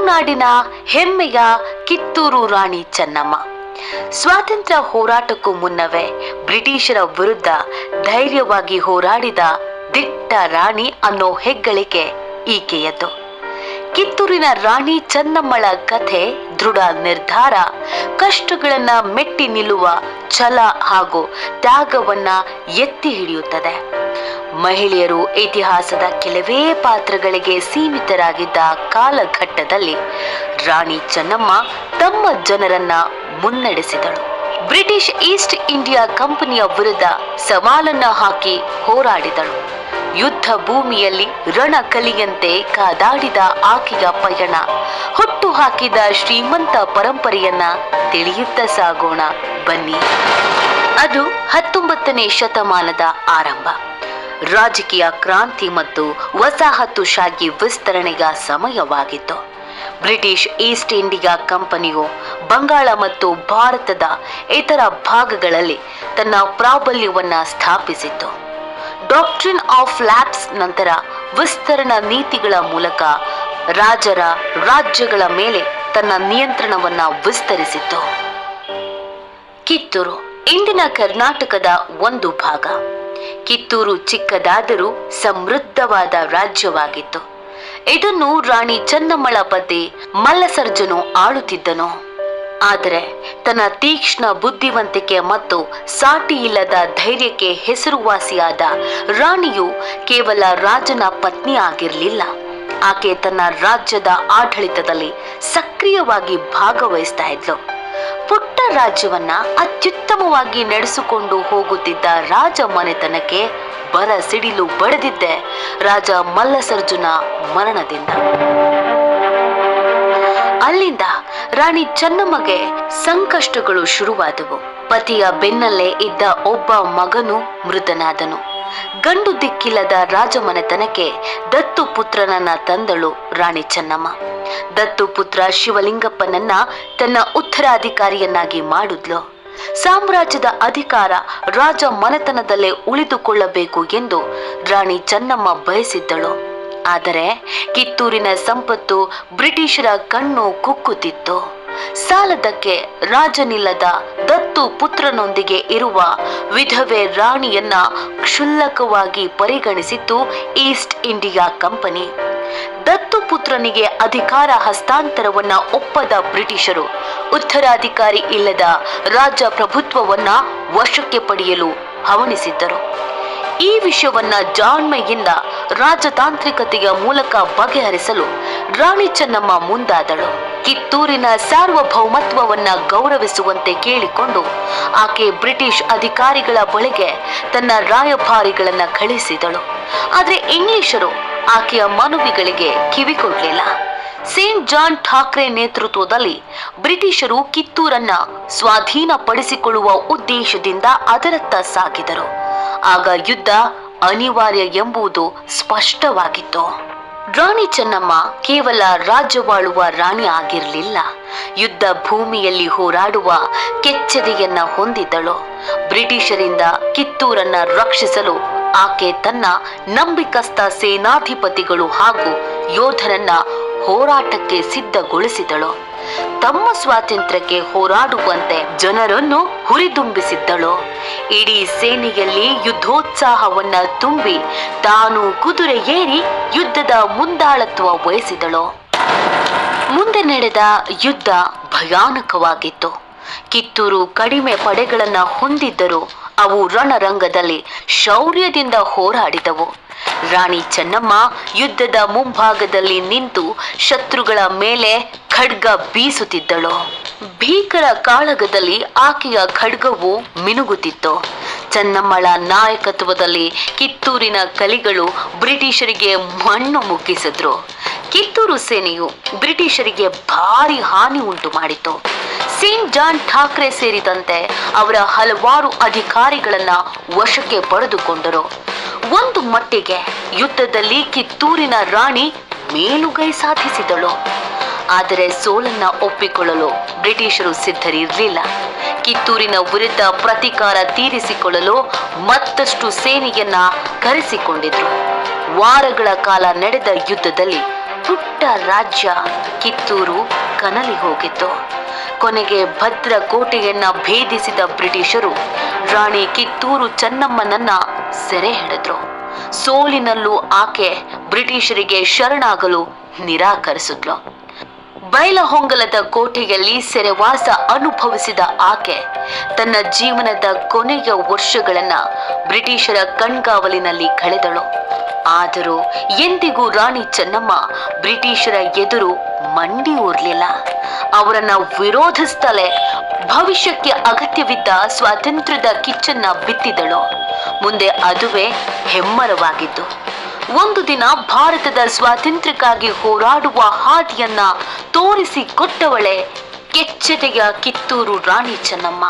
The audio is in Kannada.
ಕರುನಾಡಿನ ಹೆಮ್ಮೆಯ ಕಿತ್ತೂರು ರಾಣಿ ಚೆನ್ನಮ್ಮ ಸ್ವಾತಂತ್ರ್ಯ ಹೋರಾಟಕ್ಕೂ ಮುನ್ನವೇ ಬ್ರಿಟಿಷರ ವಿರುದ್ಧ ಧೈರ್ಯವಾಗಿ ಹೋರಾಡಿದ ದಿಟ್ಟ ರಾಣಿ ಅನ್ನೋ ಹೆಗ್ಗಳಿಕೆ ಈಕೆಯದ್ದು. ಕಿತ್ತೂರಿನ ರಾಣಿ ಚೆನ್ನಮ್ಮಳ ಕಥೆ ದೃಢ ನಿರ್ಧಾರ, ಕಷ್ಟಗಳನ್ನ ಮೆಟ್ಟಿ ನಿಲ್ಲುವ ಛಲ ಹಾಗೂ ತ್ಯಾಗವನ್ನ ಎತ್ತಿ ಹಿಡಿಯುತ್ತದೆ. ಮಹಿಳೆಯರು ಇತಿಹಾಸದ ಕೆಲವೇ ಪಾತ್ರಗಳಿಗೆ ಸೀಮಿತರಾಗಿದ್ದ ಕಾಲಘಟ್ಟದಲ್ಲಿ ರಾಣಿ ಚೆನ್ನಮ್ಮ ತಮ್ಮ ಜನರನ್ನ ಮುನ್ನಡೆಸಿದಳು. ಬ್ರಿಟಿಷ್ ಈಸ್ಟ್ ಇಂಡಿಯಾ ಕಂಪನಿಯ ವಿರುದ್ಧ ಸವಾಲನ್ನ ಹಾಕಿ ಹೋರಾಡಿದಳು. ಯುದ್ಧ ಭೂಮಿಯಲ್ಲಿ ರಣಕಲಿಯಂತೆ ಕಾದಾಡಿದ ಆಕೆಯ ಪಯಣ ಹುಟ್ಟು ಹಾಕಿದ ಶ್ರೀಮಂತ ಪರಂಪರೆಯನ್ನ ತಿಳಿಯುತ್ತಾ ಸಾಗೋಣ ಬನ್ನಿ. ಅದು 19ನೇ ಶತಮಾನದ ಆರಂಭ. ರಾಜಕೀಯ ಕ್ರಾಂತಿ ಮತ್ತು ವಸಾಹತುಶಾಹಿ ವಿಸ್ತರಣೆಯ ಸಮಯವಾಗಿತ್ತು. ಬ್ರಿಟಿಷ್ ಈಸ್ಟ್ ಇಂಡಿಯಾ ಕಂಪನಿಯು ಬಂಗಾಳ ಮತ್ತು ಭಾರತದ ಇತರ ಭಾಗಗಳಲ್ಲಿ ತನ್ನ ಪ್ರಾಬಲ್ಯವನ್ನ ಸ್ಥಾಪಿಸಿತ್ತು. ಡಾಕ್ಟ್ರಿನ್ ಆಫ್ ಲ್ಯಾಪ್ಸ್ ನಂತರ ವಿಸ್ತರಣಾ ನೀತಿಗಳ ಮೂಲಕ ರಾಜರ ರಾಜ್ಯಗಳ ಮೇಲೆ ತನ್ನ ನಿಯಂತ್ರಣವನ್ನ ವಿಸ್ತರಿಸಿತ್ತು. ಕಿತ್ತೂರು ಇಂದಿನ ಕರ್ನಾಟಕದ ಒಂದು ಭಾಗ. ಕಿತ್ತೂರು ಚಿಕ್ಕದಾದರೂ ಸಮೃದ್ಧವಾದ ರಾಜ್ಯವಾಗಿತ್ತು. ಇದನ್ನು ರಾಣಿ ಚೆನ್ನಮ್ಮಳ ಪತಿ ಮಲ್ಲಸರ್ಜನು ಆಳುತ್ತಿದ್ದನು. ಆದರೆ ತನ್ನ ತೀಕ್ಷ್ಣ ಬುದ್ಧಿವಂತಿಕೆ ಮತ್ತು ಸಾಟಿ ಇಲ್ಲದ ಧೈರ್ಯಕ್ಕೆ ಹೆಸರುವಾಸಿಯಾದ ರಾಣಿಯು ಕೇವಲ ರಾಜನ ಪತ್ನಿ ಆಗಿರಲಿಲ್ಲ. ಆಕೆ ತನ್ನ ರಾಜ್ಯದ ಆಡಳಿತದಲ್ಲಿ ಸಕ್ರಿಯವಾಗಿ ಭಾಗವಹಿಸ್ತಾ ಇದ್ಲು. ಪುಟ್ಟ ರಾಜ್ಯವನ್ನ ಅತ್ಯುತ್ತಮವಾಗಿ ನಡೆಸಿಕೊಂಡು ಹೋಗುತ್ತಿದ್ದ ರಾಜ ಮನೆತನಕ್ಕೆ ಬರ ಸಿಡಿಲು ಬಡಿದಿದ್ದೆ ರಾಜ ಮಲ್ಲಸರ್ಜುನ ಮರಣದಿಂದ. ಅಲ್ಲಿಂದ ರಾಣಿ ಚೆನ್ನಮ್ಮಗೆ ಸಂಕಷ್ಟಗಳು ಶುರುವಾದವು. ಪತಿಯ ಬೆನ್ನಲ್ಲೇ ಇದ್ದ ಒಬ್ಬ ಮಗನು ಮೃತನಾದನು. ಗಂಡು ದಿಕ್ಕಿಲ್ಲದ ರಾಜಮನೆತನಕ್ಕೆ ದತ್ತು ಪುತ್ರನನ್ನ ತಂದಳು ರಾಣಿ ಚೆನ್ನಮ್ಮ. ದತ್ತು ಪುತ್ರ ಶಿವಲಿಂಗಪ್ಪನನ್ನ ತನ್ನ ಉತ್ತರಾಧಿಕಾರಿಯನ್ನಾಗಿ ಮಾಡಿದ್ಲು. ಸಾಮ್ರಾಜ್ಯದ ಅಧಿಕಾರ ರಾಜ ಮನೆತನದಲ್ಲೇ ಉಳಿದುಕೊಳ್ಳಬೇಕು ಎಂದು ರಾಣಿ ಚೆನ್ನಮ್ಮ ಬಯಸಿದ್ದಳು. ಆದರೆ ಕಿತ್ತೂರಿನ ಸಂಪತ್ತು ಬ್ರಿಟಿಷರ ಕಣ್ಣು ಕುಕ್ಕುತ್ತಿತ್ತು. ಸಾಲದಕ್ಕೆ ರಾಜನಿಲ್ಲದ ದತ್ತು ಪುತ್ರನೊಂದಿಗೆ ಇರುವ ವಿಧವೆ ರಾಣಿಯನ್ನ ಕ್ಷುಲ್ಲಕವಾಗಿ ಪರಿಗಣಿಸಿತ್ತು ಈಸ್ಟ್ ಇಂಡಿಯಾ ಕಂಪನಿ. ದತ್ತು ಪುತ್ರನಿಗೆ ಅಧಿಕಾರ ಹಸ್ತಾಂತರವನ್ನ ಒಪ್ಪದ ಬ್ರಿಟಿಷರು ಉತ್ತರಾಧಿಕಾರಿ ಇಲ್ಲದ ರಾಜ ಪ್ರಭುತ್ವವನ್ನ ವಶಕ್ಕೆ ಪಡೆಯಲು ಹವಣಿಸಿದ್ದರು. ಈ ವಿಷಯವನ್ನ ಜಾಣ್ಮೆಯಿಂದ ರಾಜತಾಂತ್ರಿಕತೆಯ ಮೂಲಕ ಬಗೆಹರಿಸಲು ರಾಣಿ ಚೆನ್ನಮ್ಮ ಮುಂದಾದಳು. ಕಿತ್ತೂರಿನ ಸಾರ್ವಭೌಮತ್ವವನ್ನ ಗೌರವಿಸುವಂತೆ ಕೇಳಿಕೊಂಡು ಆಕೆ ಬ್ರಿಟಿಷ್ ಅಧಿಕಾರಿಗಳ ಬಳಿಗೆ ತನ್ನ ರಾಯಭಾರಿಗಳನ್ನ ಕಳಿಸಿದಳು. ಆದರೆ ಇಂಗ್ಲಿಷರು ಆಕೆಯ ಮನವಿಗಳಿಗೆ ಕಿವಿಕೊಡ್ಲಿಲ್ಲ. ಸೇಂಟ್ ಜಾನ್ ಠಾಕ್ರೆ ನೇತೃತ್ವದಲ್ಲಿ ಬ್ರಿಟಿಷರು ಕಿತ್ತೂರನ್ನ ಸ್ವಾಧೀನಪಡಿಸಿಕೊಳ್ಳುವ ಉದ್ದೇಶದಿಂದ ಅದರತ್ತ ಸಾಗಿದರು. ಆಗ ಯುದ್ಧ ಅನಿವಾರ್ಯ ಎಂಬುದು ಸ್ಪಷ್ಟವಾಗಿತ್ತು. ರಾಣಿ ಚೆನ್ನಮ್ಮ ಕೇವಲ ರಾಜ್ಯವಾಳುವ ರಾಣಿ ಆಗಿರಲಿಲ್ಲ, ಯುದ್ಧ ಭೂಮಿಯಲ್ಲಿ ಹೋರಾಡುವ ಕೆಚ್ಚೆದೆಯನ್ನ ಹೊಂದಿದ್ದಳು. ಬ್ರಿಟಿಷರಿಂದ ಕಿತ್ತೂರನ್ನ ರಕ್ಷಿಸಲು ಆಕೆ ತನ್ನ ನಂಬಿಕಸ್ಥ ಸೇನಾಧಿಪತಿಗಳು ಹಾಗೂ ಯೋಧರನ್ನ ಹೋರಾಟಕ್ಕೆ ಸಿದ್ಧಗೊಳಿಸಿದಳು. ತಮ್ಮ ಸ್ವಾತಂತ್ರ್ಯಕ್ಕೆ ಹೋರಾಡುವಂತೆ ಜನರನ್ನು ಹುರಿದುಂಬಿಸಿದ್ದಳು. ಇಡೀ ಸೇನೆಯಲ್ಲಿ ಯುದ್ಧೋತ್ಸಾಹವನ್ನ ತುಂಬಿ ತಾನು ಕುದುರೆ ಏರಿ ಯುದ್ಧದ ಮುಂದಾಳತ್ವ ವಹಿಸಿದಳು. ಮುಂದೆ ನಡೆದ ಯುದ್ಧ ಭಯಾನಕವಾಗಿತ್ತು. ಕಿತ್ತೂರು ಕಡಿಮೆ ಪಡೆಗಳನ್ನ ಹೊಂದಿದ್ದರೂ ಅವು ರಣರಂಗದಲ್ಲಿ ಶೌರ್ಯದಿಂದ ಹೋರಾಡಿದವು. ರಾಣಿ ಚೆನ್ನಮ್ಮ ಯುದ್ಧದ ಮುಂಭಾಗದಲ್ಲಿ ನಿಂತು ಶತ್ರುಗಳ ಮೇಲೆ ಖಡ್ಗ ಬೀಸುತ್ತಿದ್ದಳು. ಭೀಕರ ಕಾಳಗದಲ್ಲಿ ಆಕೆಯ ಖಡ್ಗವು ಮಿನುಗುತ್ತಿತ್ತು. ಚೆನ್ನಮ್ಮಳ ನಾಯಕತ್ವದಲ್ಲಿ ಕಿತ್ತೂರಿನ ಕಲಿಗಳು ಬ್ರಿಟಿಷರಿಗೆ ಮಣ್ಣು ಮುಗ್ಗಿಸಿದ್ರು. ಕಿತ್ತೂರು ಸೇನೆಯು ಬ್ರಿಟಿಷರಿಗೆ ಭಾರಿ ಹಾನಿ ಉಂಟು ಮಾಡಿತು. ಸೇಂಟ್ ಜಾನ್ ಠಾಕ್ರೆ ಸೇರಿದಂತೆ ಅವರ ಹಲವಾರು ಅಧಿಕಾರಿಗಳನ್ನ ವಶಕ್ಕೆ ಪಡೆದುಕೊಂಡರು. ಒಂದು ಮಟ್ಟಿಗೆ ಯುದ್ಧದಲ್ಲಿ ಕಿತ್ತೂರಿನ ರಾಣಿ ಮೇಲುಗೈ ಸಾಧಿಸಿದಳು. ಆದರೆ ಸೋಲನ್ನ ಒಪ್ಪಿಕೊಳ್ಳಲು ಬ್ರಿಟಿಷರು ಸಿದ್ಧರಿರಲಿಲ್ಲ. ಕಿತ್ತೂರಿನ ವಿರುದ್ಧ ಪ್ರತೀಕಾರ ತೀರಿಸಿಕೊಳ್ಳಲು ಮತ್ತಷ್ಟು ಸೇನೆಯನ್ನ ಕರೆಸಿಕೊಂಡಿದ್ರು. ವಾರಗಳ ಕಾಲ ನಡೆದ ಯುದ್ಧದಲ್ಲಿ ಪುಟ್ಟ ರಾಜ್ಯ ಕಿತ್ತೂರು ಕನಲಿ ಹೋಗಿತ್ತು. ಕೊನೆಗೆ ಭದ್ರ ಕೋಟೆಯನ್ನ ಭೇದಿಸಿದ ಬ್ರಿಟಿಷರು ರಾಣಿ ಕಿತ್ತೂರು ಚೆನ್ನಮ್ಮನನ್ನ ಸೆರೆ ಹಿಡಿದ್ರು. ಸೋಲಿನಲ್ಲೂ ಆಕೆ ಬ್ರಿಟಿಷರಿಗೆ ಶರಣಾಗಲು ನಿರಾಕರಿಸಿದ್ಲು. ಬೈಲಹೊಂಗಲದ ಕೋಟೆಯಲ್ಲಿ ಸೆರೆವಾಸ ಅನುಭವಿಸಿದ ಆಕೆ ತನ್ನ ಜೀವನದ ಕೊನೆಯ ವರ್ಷಗಳನ್ನ ಬ್ರಿಟಿಷರ ಕಣ್ಗಾವಲಿನಲ್ಲಿ ಕಳೆದಳು. ಆದರೂ ಎಂದಿಗೂ ರಾಣಿ ಚೆನ್ನಮ್ಮ ಬ್ರಿಟಿಷರ ಎದುರು ಮಂಡಿ ಊರ್ಲಿಲ್ಲ. ಅವರನ್ನ ವಿರೋಧಿಸ್ತಲೇ ಭವಿಷ್ಯಕ್ಕೆ ಅಗತ್ಯವಿದ್ದ ಸ್ವಾತಂತ್ರ್ಯದ ಕಿಚ್ಚನ್ನ ಬಿತ್ತಿದಳು. ಮುಂದೆ ಅದುವೇ ಹೆಮ್ಮರವಾಗಿದ್ದು. ಒಂದು ದಿನ ಭಾರತದ ಸ್ವಾತಂತ್ರ್ಯಕ್ಕಾಗಿ ಹೋರಾಡುವ ಹಾದಿಯನ್ನ ತೋರಿಸಿಕೊಟ್ಟವಳೇ ಕೆಚ್ಚೆದೆಯ ಕಿತ್ತೂರು ರಾಣಿ ಚೆನ್ನಮ್ಮ.